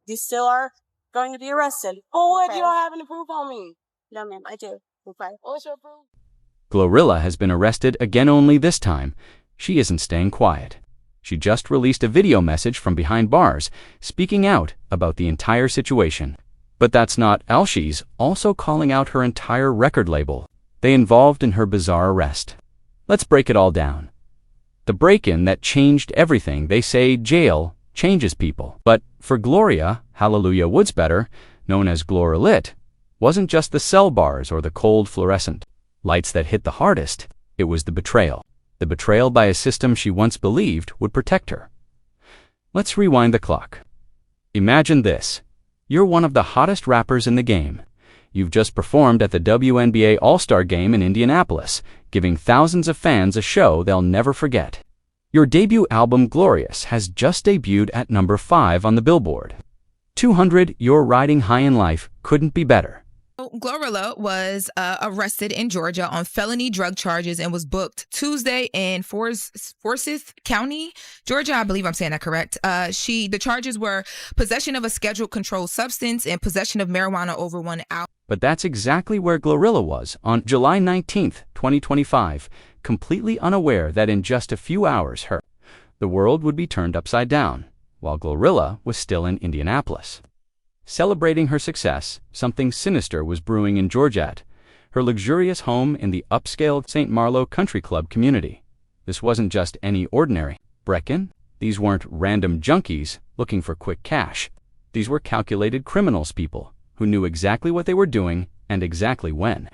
You still are going to be arrested. Oh, what? Okay. You don't have any proof on me? No, ma'am, I do. Okay. What's your proof? GloRilla has been arrested again, only this time she isn't staying quiet. She just released a video message from behind bars, speaking out about the entire situation. But that's not all. She's also calling out her entire record label they involved in her bizarre arrest. Let's break it all down. The break-in that changed everything. They say jail changes people. But for Gloria Hallelujah Woodsbetter, known as GloRilla's, wasn't just the cell bars or the cold fluorescent lights that hit the hardest. It was the betrayal. The betrayal by a system she once believed would protect her. Let's rewind the clock. Imagine this. You're one of the hottest rappers in the game. You've just performed at the WNBA All-Star Game in Indianapolis, giving thousands of fans a show they'll never forget. Your debut album, Glorious, has just debuted at number 5 on the Billboard 200. You're riding high in life. Couldn't be better. GloRilla was arrested in Georgia on felony drug charges and was booked Tuesday in Forsyth County, Georgia. I believe I'm saying that correct. The charges were possession of a scheduled controlled substance and possession of marijuana over 1 hour. But that's exactly where GloRilla was on July 19th, 2025, completely unaware that in just a few hours the world would be turned upside down, while GloRilla was still in Indianapolis. Celebrating her success, something sinister was brewing in Georgia, her luxurious home in the upscale St. Marlowe Country Club community. This wasn't just any ordinary break-in. These weren't random junkies looking for quick cash. These were calculated criminals, people who knew exactly what they were doing and exactly when.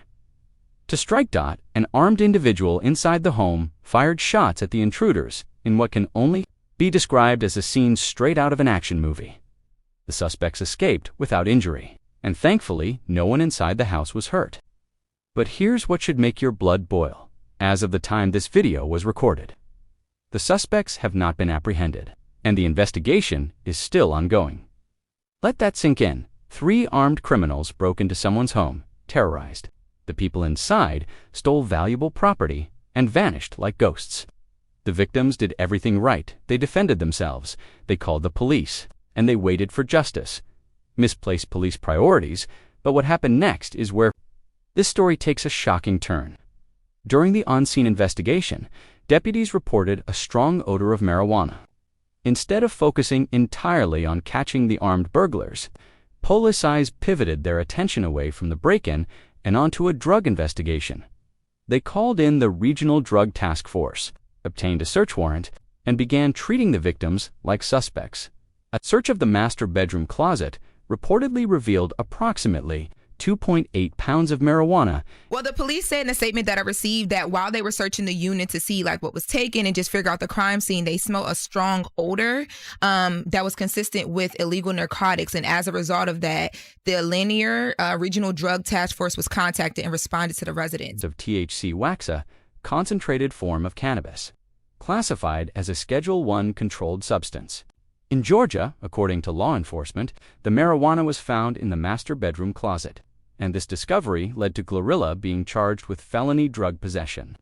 To strike, an armed individual inside the home fired shots at the intruders in what can only be described as a scene straight out of an action movie. The suspects escaped without injury, and thankfully, no one inside the house was hurt. But here's what should make your blood boil. As of the time this video was recorded, the suspects have not been apprehended, and the investigation is still ongoing. Let that sink in. 3 armed criminals broke into someone's home, terrorized the people inside, stole valuable property, and vanished like ghosts. The victims did everything right. They defended themselves. They called the police. And they waited for justice. Misplaced police priorities, but what happened next is where this story takes a shocking turn. During the on-scene investigation, deputies reported a strong odor of marijuana. Instead of focusing entirely on catching the armed burglars, police pivoted their attention away from the break-in and onto a drug investigation. They called in the Regional Drug Task Force, obtained a search warrant, and began treating the victims like suspects. A search of the master bedroom closet reportedly revealed approximately 2.8 pounds of marijuana. Well, the police said in a statement that I received that while they were searching the unit to see what was taken and just figure out the crime scene, they smelled a strong odor that was consistent with illegal narcotics. And as a result of that, the Linear Regional Drug Task Force was contacted and responded to the residents. Of THC wax, a concentrated form of cannabis, classified as a Schedule I controlled substance. In Georgia, according to law enforcement, the marijuana was found in the master bedroom closet, and this discovery led to GloRilla being charged with felony drug possession.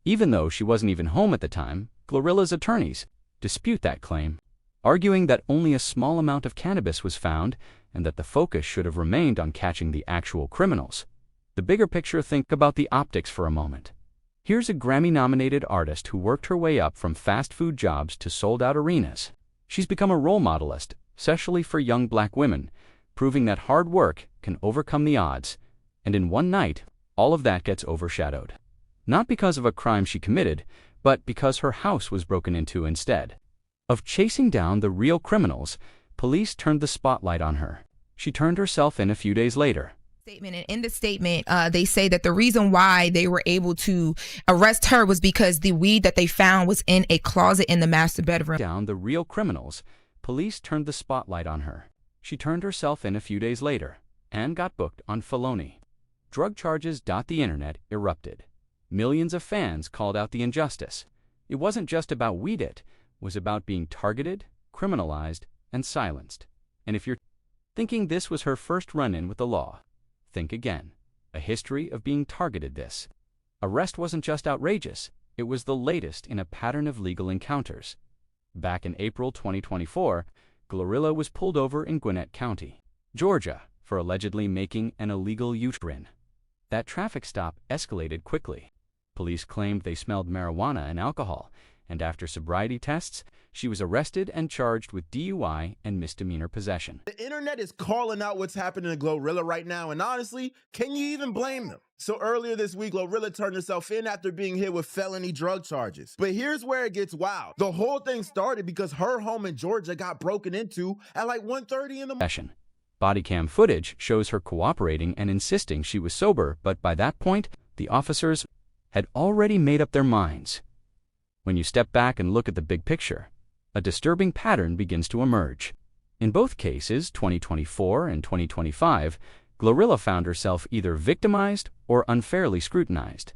Even though she wasn't even home at the time, GloRilla's attorneys dispute that claim, arguing that only a small amount of cannabis was found and that the focus should have remained on catching the actual criminals. The bigger picture. Think about the optics for a moment. Here's a Grammy-nominated artist who worked her way up from fast food jobs to sold-out arenas. She's become a role modelist, especially for young black women, proving that hard work can overcome the odds. And in one night, all of that gets overshadowed. Not because of a crime she committed, but because her house was broken into instead. Of chasing down the real criminals, police turned the spotlight on her. She turned herself in a few days later. And in the statement, they say that the reason why they were able to arrest her was because the weed that they found was in a closet in the master bedroom. Down the real criminals, police turned the spotlight on her. She turned herself in a few days later and got booked on felony drug charges. The internet erupted. Millions of fans called out the injustice. It wasn't just about weed, it was about being targeted, criminalized, and silenced. And if you're thinking this was her first run-in with the law, think again. A history of being targeted. This arrest wasn't just outrageous, it was the latest in a pattern of legal encounters. Back in April 2024, GloRilla was pulled over in Gwinnett County, Georgia, for allegedly making an illegal U-turn. That traffic stop escalated quickly. Police claimed they smelled marijuana and alcohol, and after sobriety tests, she was arrested and charged with DUI and misdemeanor possession. The internet is calling out what's happening to GloRilla right now, and honestly, can you even blame them? So earlier this week, GloRilla turned herself in after being hit with felony drug charges. But here's where it gets wild. The whole thing started because her home in Georgia got broken into at like 1:30 in the morning. Body cam footage shows her cooperating and insisting she was sober, but by that point, the officers had already made up their minds. When you step back and look at the big picture, a disturbing pattern begins to emerge. In both cases, 2024 and 2025, GloRilla found herself either victimized or unfairly scrutinized,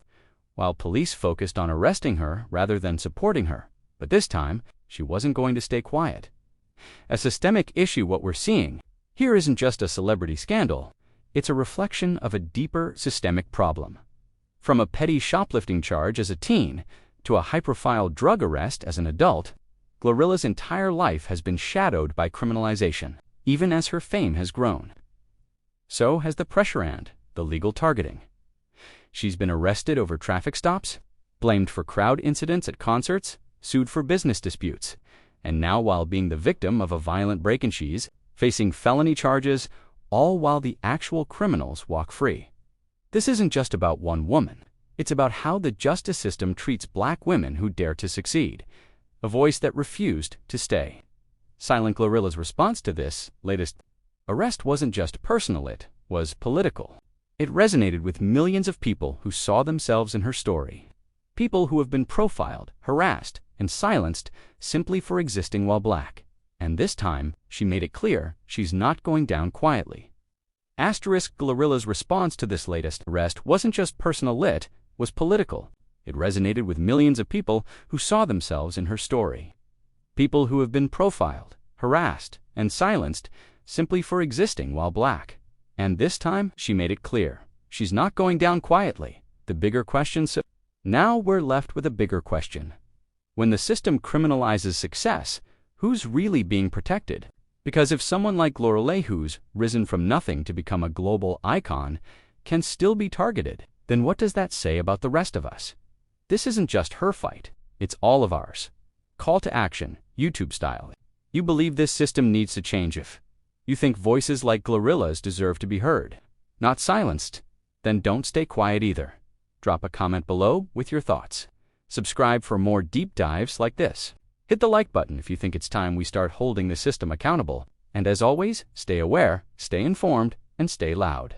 while police focused on arresting her rather than supporting her. But this time, she wasn't going to stay quiet. A systemic issue, what we're seeing here isn't just a celebrity scandal, it's a reflection of a deeper systemic problem. From a petty shoplifting charge as a teen to a high-profile drug arrest as an adult, GloRilla's entire life has been shadowed by criminalization, even as her fame has grown. So has the pressure and the legal targeting. She's been arrested over traffic stops, blamed for crowd incidents at concerts, sued for business disputes, and now, while being the victim of a violent break-in, she's facing felony charges, all while the actual criminals walk free. This isn't just about one woman. It's about how the justice system treats Black women who dare to succeed, a voice that refused to stay. Silent GloRilla's response to this latest arrest wasn't just personal, it was political. It resonated with millions of people who saw themselves in her story. People who have been profiled, harassed, and silenced simply for existing while Black. And this time, she made it clear she's not going down quietly. GloRilla's response to this latest arrest wasn't just personal, it was political. It resonated with millions of people who saw themselves in her story. People who have been profiled, harassed, and silenced simply for existing while Black. And this time, she made it clear she's not going down quietly. The bigger question. Now we're left with a bigger question. When the system criminalizes success, who's really being protected? Because if someone like GloRilla, who's risen from nothing to become a global icon, can still be targeted, then what does that say about the rest of us? This isn't just her fight, it's all of ours. Call to action, YouTube style. You believe this system needs to change. If you think voices like GloRilla's deserve to be heard, not silenced, then don't stay quiet either. Drop a comment below with your thoughts. Subscribe for more deep dives like this. Hit the like button if you think it's time we start holding the system accountable. And as always, stay aware, stay informed, and stay loud.